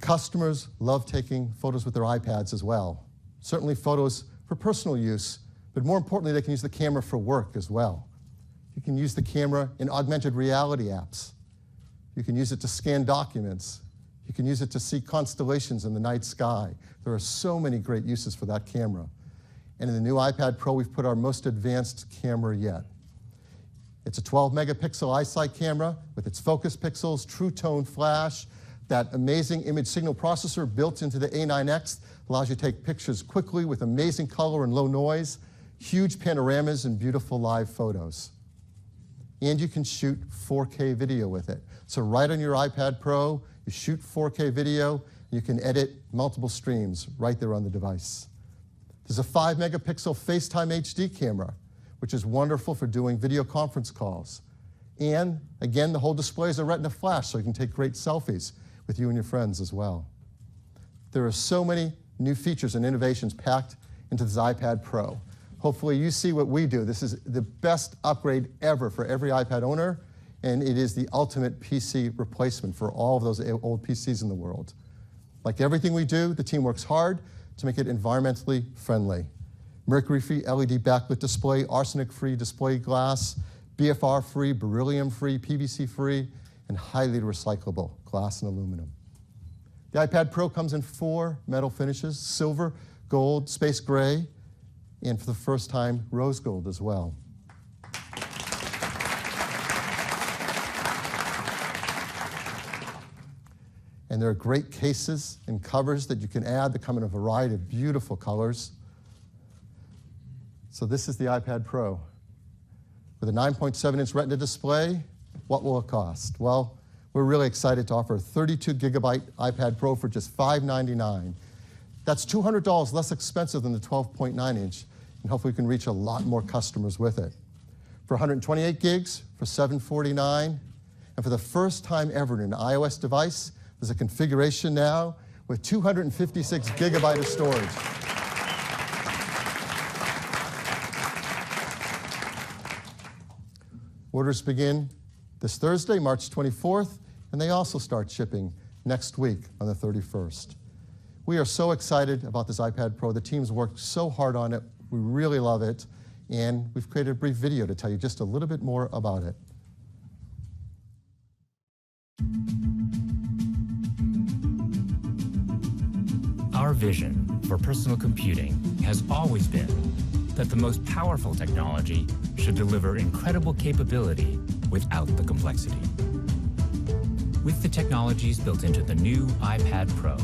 Customers love taking photos with their iPads as well. Certainly photos for personal use, but more importantly, they can use the camera for work as well. You can use the camera in augmented reality apps. You can use it to scan documents. You can use it to see constellations in the night sky. There are so many great uses for that camera. And in the new iPad Pro, we've put our most advanced camera yet. It's a 12-megapixel iSight camera with its focus pixels, true tone flash, that amazing image signal processor built into the A9X allows you to take pictures quickly with amazing color and low noise, huge panoramas and beautiful live photos. And you can shoot 4K video with it. So right on your iPad Pro, you shoot 4K video, you can edit multiple streams right there on the device. There's a 5-megapixel FaceTime HD camera, which is wonderful for doing video conference calls. And again, the whole display is a Retina flash, so you can take great selfies with you and your friends as well. There are so many new features and innovations packed into this iPad Pro. Hopefully you see what we do. This is the best upgrade ever for every iPad owner, and it is the ultimate PC replacement for all of those old PCs in the world. Like everything we do, the team works hard to make it environmentally friendly. Mercury-free LED backlit display, arsenic-free display glass, BFR-free, beryllium-free, PVC-free, and highly recyclable glass and aluminum. The iPad Pro comes in 4 metal finishes: silver, gold, space gray, and for the first time, rose gold as well. And there are great cases and covers that you can add that come in a variety of beautiful colors. So this is the iPad Pro. With a 9.7-inch Retina display, what will it cost? Well, we're really excited to offer a 32-gigabyte iPad Pro for just $599. That's $200 less expensive than the 12.9-inch, and hopefully we can reach a lot more customers with it. For 128 gigs, for $749, and for the first time ever in an iOS device, there's a configuration now with 256 gigabyte of storage. Orders begin this Thursday, March 24th, and they also start shipping next week on the 31st. We are so excited about this iPad Pro. The team's worked so hard on it. We really love it. and we've created a brief video to tell you just a little bit more about it. Our vision for personal computing has always been that the most powerful technology should deliver incredible capability without the complexity. With the technologies built into the new iPad Pro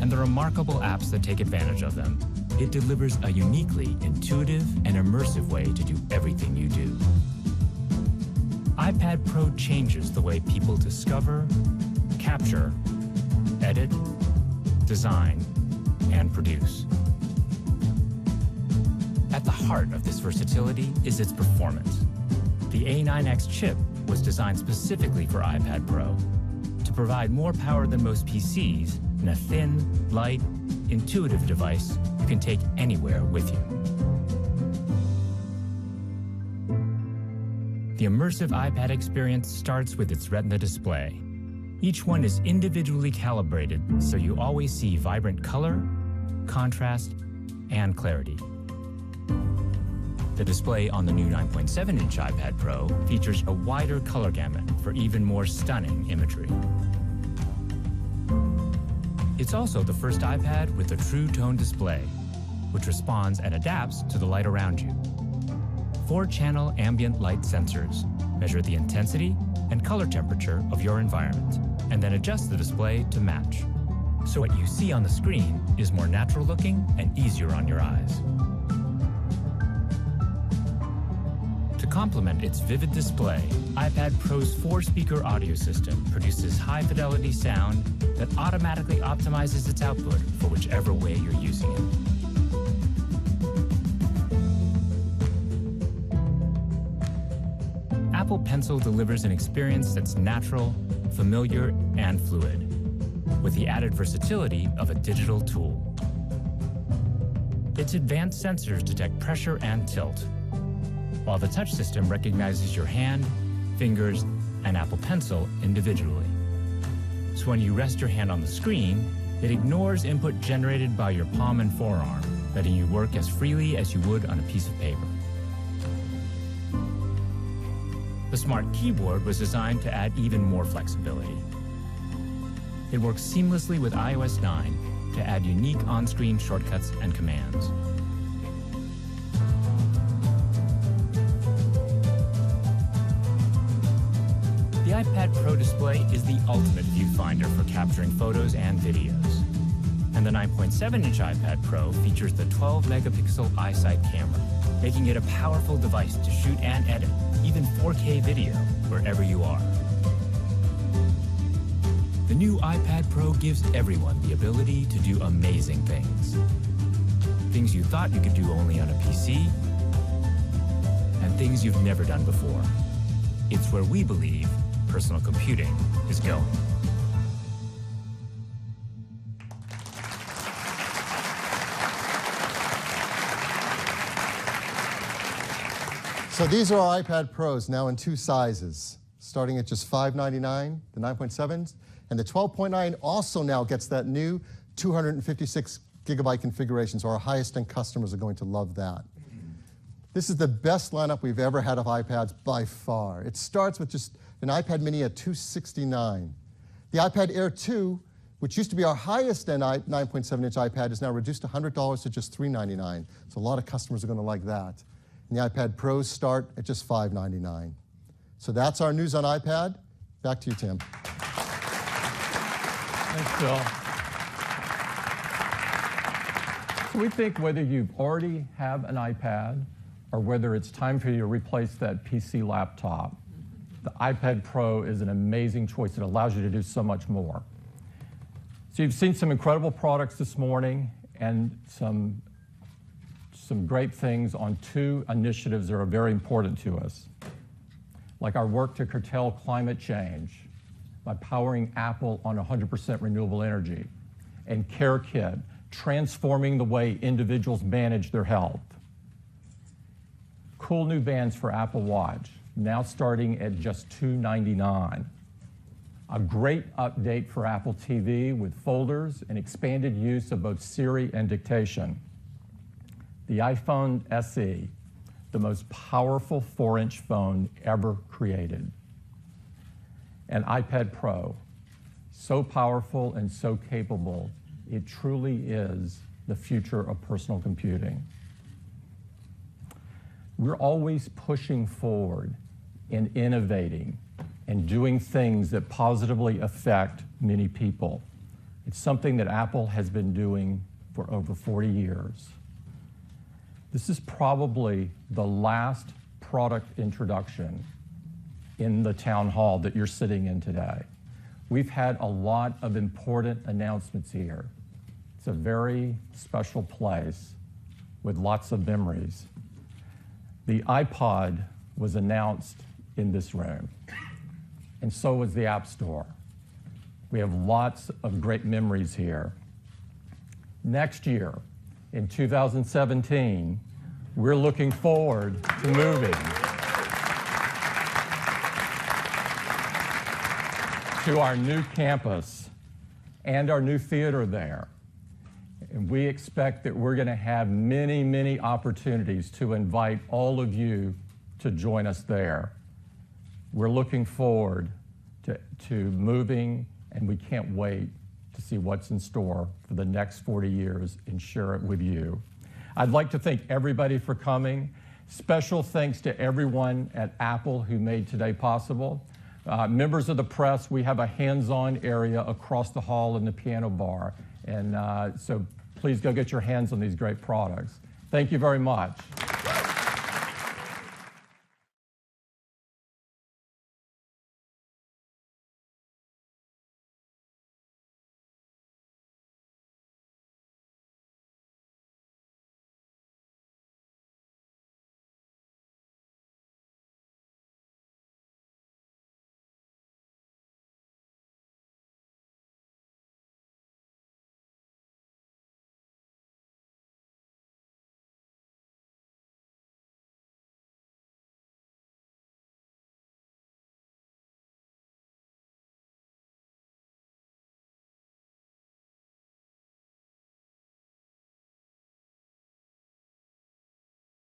and the remarkable apps that take advantage of them, it delivers a uniquely intuitive and immersive way to do everything you do. iPad Pro changes the way people discover, capture, edit, design, and produce. At the heart of this versatility is its performance. The A9X chip was designed specifically for iPad Pro to provide more power than most PCs in a thin, light, intuitive device you can take anywhere with you. The immersive iPad experience starts with its Retina display. Each one is individually calibrated so you always see vibrant color, contrast, and clarity. The display on the new 9.7-inch iPad Pro features a wider color gamut for even more stunning imagery. It's also the first iPad with a true tone display, which responds and adapts to the light around you. 4-channel ambient light sensors measure the intensity and color temperature of your environment, and then adjust the display to match. So what you see on the screen is more natural looking and easier on your eyes. To complement its vivid display, iPad Pro's 4-speaker audio system produces high-fidelity sound that automatically optimizes its output for whichever way you're using it. Apple Pencil delivers an experience that's natural, familiar, and fluid, with the added versatility of a digital tool. Its advanced sensors detect pressure and tilt, while the touch system recognizes your hand, fingers, and Apple Pencil individually. So when you rest your hand on the screen, it ignores input generated by your palm and forearm, letting you work as freely as you would on a piece of paper. The Smart Keyboard was designed to add even more flexibility. It works seamlessly with iOS 9 to add unique on-screen shortcuts and commands. The iPad Pro display is the ultimate viewfinder for capturing photos and videos. And the 9.7-inch iPad Pro features the 12-megapixel iSight camera, making it a powerful device to shoot and edit, even 4K video, wherever you are. The new iPad Pro gives everyone the ability to do amazing things. Things you thought you could do only on a PC, and things you've never done before. It's where we believe personal computing is going. So these are our iPad Pros now in 2 sizes, starting at just $599, the 9.7s, and the 12.9 also now gets that new 256 gigabyte configuration, so our highest end customers are going to love that. This is the best lineup we've ever had of iPads by far. It starts with just an iPad mini at $269. The iPad Air 2, which used to be our highest end 9.7-inch iPad, is now reduced $100 to just $399. So a lot of customers are going to like that. And the iPad Pros start at just $599. So that's our news on iPad. Back to you, Tim. Thanks, Phil. So we think whether you already have an iPad or whether it's time for you to replace that PC laptop, the iPad Pro is an amazing choice. It allows you to do so much more. So you've seen some incredible products this morning and some great things on 2 initiatives that are very important to us, like our work to curtail climate change by powering Apple on 100% renewable energy, and CareKit, transforming the way individuals manage their health. Cool new bands for Apple Watch, now starting at just $299. A great update for Apple TV with folders and expanded use of both Siri and dictation. The iPhone SE, the most powerful 4-inch phone ever created. An iPad Pro, so powerful and so capable, it truly is the future of personal computing. We're always pushing forward and innovating and doing things that positively affect many people. It's something that Apple has been doing for over 40 years. This is probably the last product introduction in the town hall that you're sitting in today. We've had a lot of important announcements here. It's a very special place with lots of memories. The iPod was announced in this room, and so was the App Store. We have lots of great memories here. Next year, in 2017, we're looking forward to moving to our new campus and our new theater there. And we expect that we're going to have many, many opportunities to invite all of you to join us there. We're looking forward to moving, and we can't wait to see what's in store for the next 40 years and share it with you. I'd like to thank everybody for coming. Special thanks to everyone at Apple who made today possible. Members of the press, we have a hands-on area across the hall in the piano bar. And so please go get your hands on these great products. Thank you very much.